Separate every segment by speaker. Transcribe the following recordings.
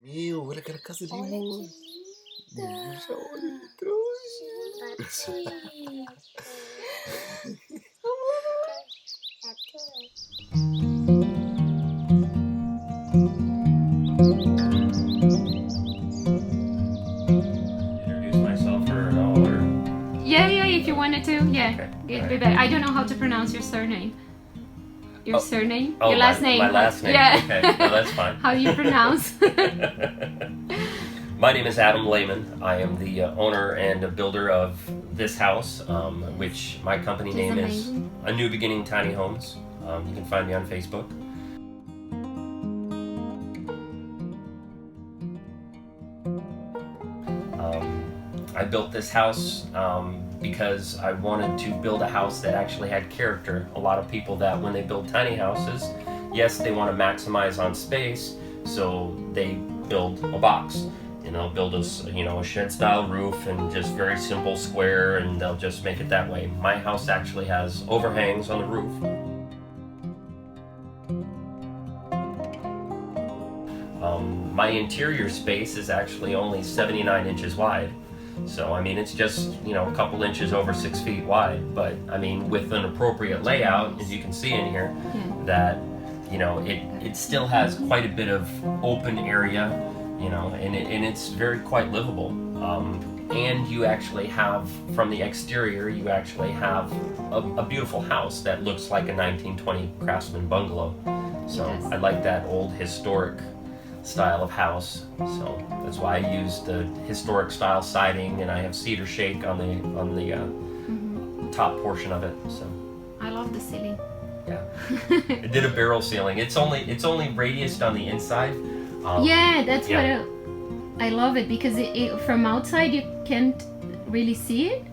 Speaker 1: Meu, olha aquela casa ali,
Speaker 2: Olha
Speaker 1: amor.
Speaker 2: que linda!
Speaker 1: Deixa, olha, ele trouxe.
Speaker 3: Introduce myself or no, or
Speaker 2: Yeah, if you wanted to, yeah.
Speaker 3: Okay,
Speaker 2: It'd be
Speaker 3: alright.
Speaker 2: better. I don't know how to pronounce your surname. Your surname?
Speaker 3: oh,
Speaker 2: Your last name.
Speaker 3: my last name.
Speaker 2: Yeah.
Speaker 3: Okay, no, that's fine.
Speaker 2: How do you pronounce?
Speaker 3: My name is Adam Lehman. I am the owner and builder of this house, which my company
Speaker 2: Which is
Speaker 3: name is
Speaker 2: amazing.
Speaker 3: A New Beginning Tiny Homes. You can find me on Facebook. I built this house because I wanted to build a house that actually had character. A lot of people that when they build tiny houses, yes, they want to maximize on space, so they build a box. And they'll build a shed style roof and just very simple square, and they'll just make it that way. My house actually has overhangs on the roof. My interior space is actually only 79 inches wide. So, I mean, it's just, a couple inches over 6 feet wide. But, I mean, with an appropriate layout, as you can see in here, that, it still has quite a bit of open area, and it's very quite livable. And you actually have, from the exterior, you actually have a beautiful house that looks like a 1920 craftsman bungalow. So,
Speaker 2: Yes.
Speaker 3: I like that old historic style of house, so that's why I used the historic style siding, and I have cedar shake on the top portion of it. So
Speaker 2: I love the ceiling.
Speaker 3: yeah, I did a barrel ceiling. It's only radiused on the inside.
Speaker 2: Yeah, that's
Speaker 3: yeah.
Speaker 2: what I love it because from outside you can't really see it,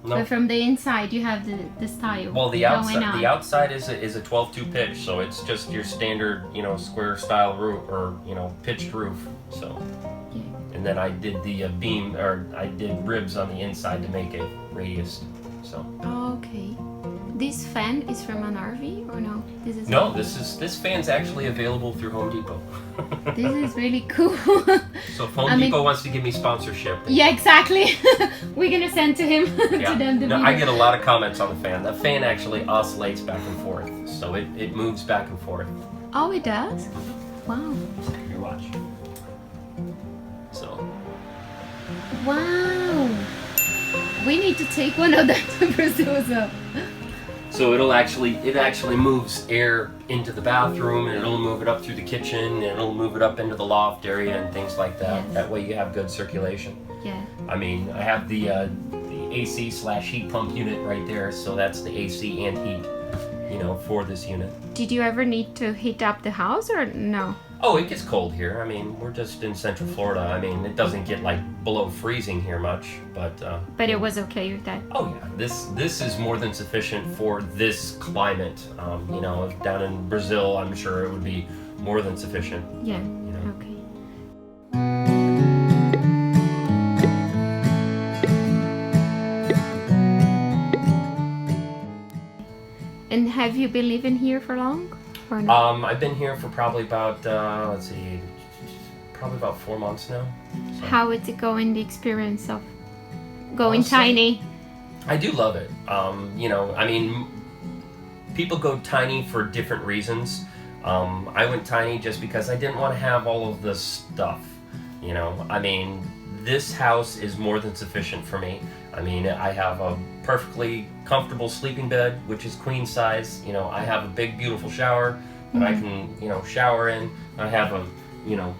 Speaker 3: No.
Speaker 2: but from the inside you have the style.
Speaker 3: Well, the
Speaker 2: going on.
Speaker 3: outside is a 12-2 pitch, so it's just your standard, square style roof or pitched roof. So,
Speaker 2: Yeah.
Speaker 3: and then I did the beam, or I did ribs on the inside to make it radius. So.
Speaker 2: Oh, okay. This fan is from an RV or no? This is
Speaker 3: No, this fan's actually available through Home Depot.
Speaker 2: This is really cool.
Speaker 3: So if Home Depot wants to give me sponsorship.
Speaker 2: Yeah, exactly. We're gonna send to him
Speaker 3: Yeah.
Speaker 2: to them the
Speaker 3: No,
Speaker 2: video.
Speaker 3: I get a lot of comments on the fan. The fan actually oscillates back and forth, so it moves back and forth.
Speaker 2: Oh, it does. Wow.
Speaker 3: Here, watch. So
Speaker 2: Wow. We need to take one of that to Brazil as well.
Speaker 3: So it actually moves air into the bathroom, and it'll move it up through the kitchen, and it'll move it up into the loft area and things like that.
Speaker 2: Yes.
Speaker 3: That way you have good circulation.
Speaker 2: Yeah.
Speaker 3: I mean, I have the AC/heat pump unit right there, so that's the AC and heat, for this unit.
Speaker 2: Did you ever need to heat up the house or no?
Speaker 3: Oh, it gets cold here. I mean, we're just in Central Florida. I mean, it doesn't get like below freezing here much, but.
Speaker 2: But it was okay with that.
Speaker 3: Oh yeah, this is more than sufficient for this climate. If down in Brazil, I'm sure it would be more than sufficient.
Speaker 2: Yeah.
Speaker 3: know.
Speaker 2: Okay. And have you been living here for long? Or no?
Speaker 3: I've been here for probably about probably about 4 months now. So.
Speaker 2: How is it going, the experience of going
Speaker 3: Honestly,
Speaker 2: tiny?
Speaker 3: I do love it. I mean, people go tiny for different reasons. I went tiny just because I didn't want to have all of this stuff. I mean, this house is more than sufficient for me. I mean, I have a perfectly comfortable sleeping bed, which is queen size. I have a big, beautiful shower that I can, shower in. I have a,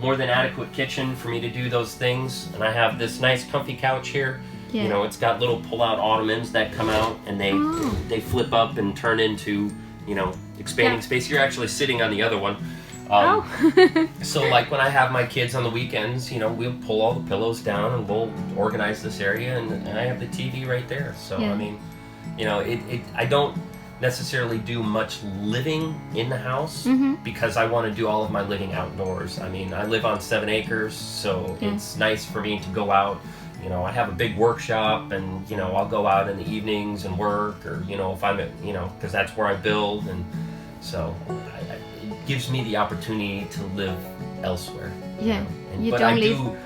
Speaker 3: more than adequate kitchen for me to do those things. And I have this nice, comfy couch here.
Speaker 2: Yeah.
Speaker 3: It's got little pull-out ottomans that come out, and they flip up and turn into, expanding space. You're actually sitting on the other one. So like when I have my kids on the weekends, we'll pull all the pillows down and we'll organize this area, and I have the TV right there. So
Speaker 2: Yeah.
Speaker 3: I mean, I don't necessarily do much living in the house because I want to do all of my living outdoors. I mean, I live on 7 acres, so it's nice for me to go out. I have a big workshop, and I'll go out in the evenings and work, or if I'm at, because that's where I build, and so it gives me the opportunity to live elsewhere.
Speaker 2: Yeah. You
Speaker 3: But
Speaker 2: don't
Speaker 3: I
Speaker 2: live.
Speaker 3: do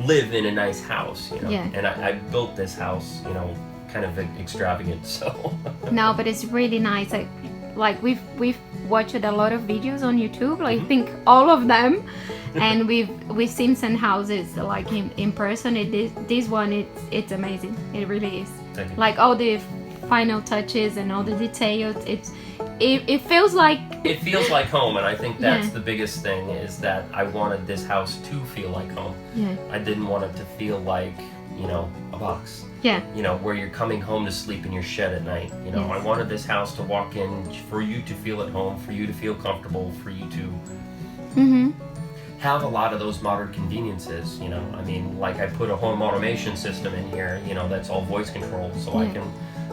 Speaker 3: live in a nice house, you know.
Speaker 2: Yeah.
Speaker 3: And I built this house, you know, kind of extravagant, so.
Speaker 2: No, but it's really nice. Like we've watched a lot of videos on YouTube. Like, I think all of them, and we've seen some houses like in person. This one it's amazing. It really is.
Speaker 3: Thank you.
Speaker 2: Like all the final touches and all the details. It feels like.
Speaker 3: It feels like home, and I think that's
Speaker 2: Yeah.
Speaker 3: the biggest thing, is that I wanted this house to feel like home.
Speaker 2: Yeah.
Speaker 3: I didn't want it to feel like, you know, a box.
Speaker 2: Yeah.
Speaker 3: You know, where you're coming home to sleep in your shed at night. You know,
Speaker 2: Yes.
Speaker 3: I wanted this house to walk in for you to feel at home, for you to feel comfortable, for you to
Speaker 2: Mhm.
Speaker 3: have a lot of those modern conveniences, you know. I mean, like I put a home automation system in here, you know, that's all voice controlled, so I
Speaker 2: Yeah.
Speaker 3: can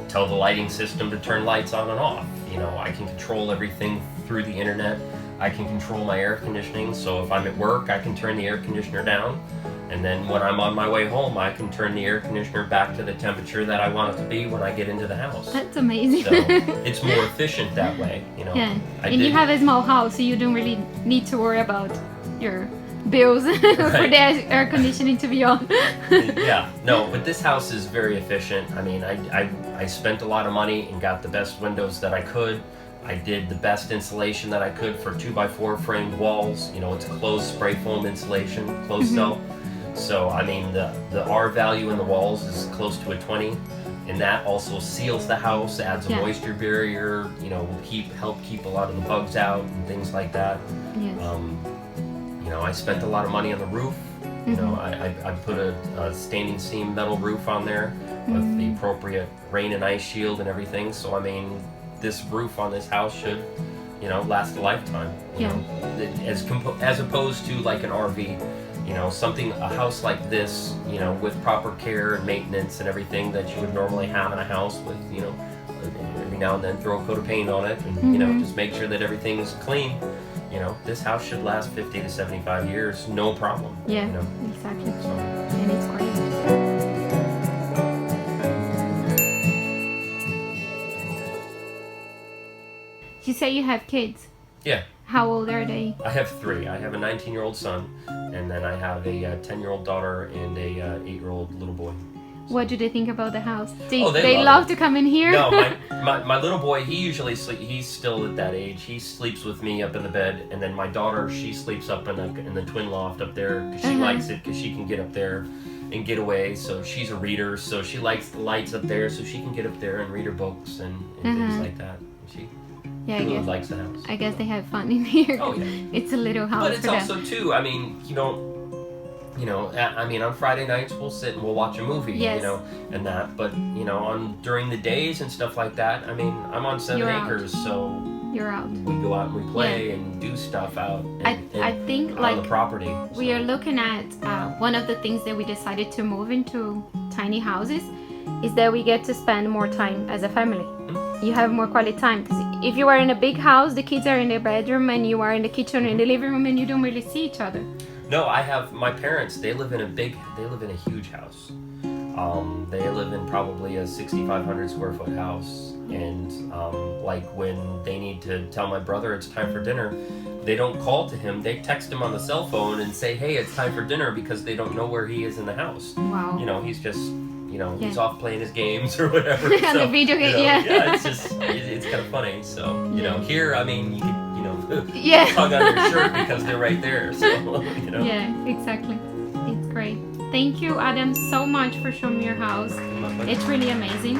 Speaker 3: tell the lighting system to turn lights on and off. You know, I can control everything through the internet. I can control my air conditioning, so if I'm at work, I can turn the air conditioner down. And then when I'm on my way home, I can turn the air conditioner back to the temperature that I want it to be when I get into the house.
Speaker 2: That's amazing.
Speaker 3: So it's more efficient that way, you know.
Speaker 2: Yeah.
Speaker 3: I
Speaker 2: And you
Speaker 3: did-
Speaker 2: have a small house, so you don't really need to worry about your bills for
Speaker 3: Right.
Speaker 2: the air conditioning to be on.
Speaker 3: Yeah, no, but this house is very efficient. I mean, I spent a lot of money and got the best windows that I could. I did the best insulation that I could for 2x4 framed walls. You know, it's closed spray foam insulation, closed cell. So, I mean, the R value in the walls is close to a 20. And that also seals the house, adds a
Speaker 2: Yeah.
Speaker 3: moisture barrier, you know, will help keep a lot of the bugs out and things like that.
Speaker 2: Yes.
Speaker 3: You know, I spent a lot of money on the roof. You know, I put a standing seam metal roof on there with the appropriate rain and ice shield and everything. So, I mean, this roof on this house should, you know, last a lifetime. You know, as opposed to like an RV. You know, a house like this, you know, with proper care and maintenance and everything that you would normally have in a house with, you know, every now and then throw a coat of paint on it and, you know, just make sure that everything's clean. You know, this house should last 50 to 75 years, no problem.
Speaker 2: Yeah,
Speaker 3: You know?
Speaker 2: exactly.
Speaker 3: So,
Speaker 2: And it's great. You say you have kids.
Speaker 3: yeah,
Speaker 2: How old are they?
Speaker 3: I have 3. I have a 19-year-old son, and then I have a 10-year-old daughter and a 8-year-old little boy.
Speaker 2: What do they think about the house? They
Speaker 3: They love
Speaker 2: love
Speaker 3: it.
Speaker 2: to come in here?
Speaker 3: No, my little boy, he usually he's still at that age. He sleeps with me up in the bed, and then my daughter, she sleeps up in the twin loft up there because she likes it, because she can get up there and get away. So she's a reader, so she likes the lights up there, so she can get up there and read her books and things like that. She
Speaker 2: Yeah,
Speaker 3: really likes the house.
Speaker 2: I guess they have fun in here.
Speaker 3: Oh, yeah.
Speaker 2: It's a little house
Speaker 3: But it's
Speaker 2: for them.
Speaker 3: also too, I mean, I mean, on Friday nights we'll sit and we'll watch a movie,
Speaker 2: Yes.
Speaker 3: you know, and that. But you know, during the days and stuff like that, I mean, I'm on 7
Speaker 2: You're out.
Speaker 3: acres, so
Speaker 2: You're out.
Speaker 3: we go out and we play and do stuff out
Speaker 2: I think
Speaker 3: on
Speaker 2: like
Speaker 3: the property.
Speaker 2: we are looking at one of the things that we decided to move into tiny houses is that we get to spend more time as a family. You have more quality time, because if you are in a big house, the kids are in their bedroom and you are in the kitchen or in the living room and you don't really see each other.
Speaker 3: No, I have my parents. They live in a huge house. They live in probably a 6,500 square foot house, and like when they need to tell my brother it's time for dinner, they don't call to him. They text him on the cell phone and say, "Hey, it's time for dinner," because they don't know where he is in the house.
Speaker 2: Wow.
Speaker 3: You know, he's just, you know, he's off playing his games or whatever.
Speaker 2: On the video game,
Speaker 3: you know,
Speaker 2: yeah.
Speaker 3: it's just, it's kind of funny. So, you know, here, I mean, you could, you know,
Speaker 2: Yeah.
Speaker 3: tug on your shirt because they're right there. So, you know.
Speaker 2: Yeah, exactly. It's great. Thank you, Adam, so much for showing me your house. It's really amazing.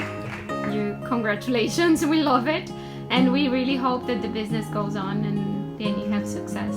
Speaker 2: Congratulations, we love it. And we really hope that the business goes on and then you have success.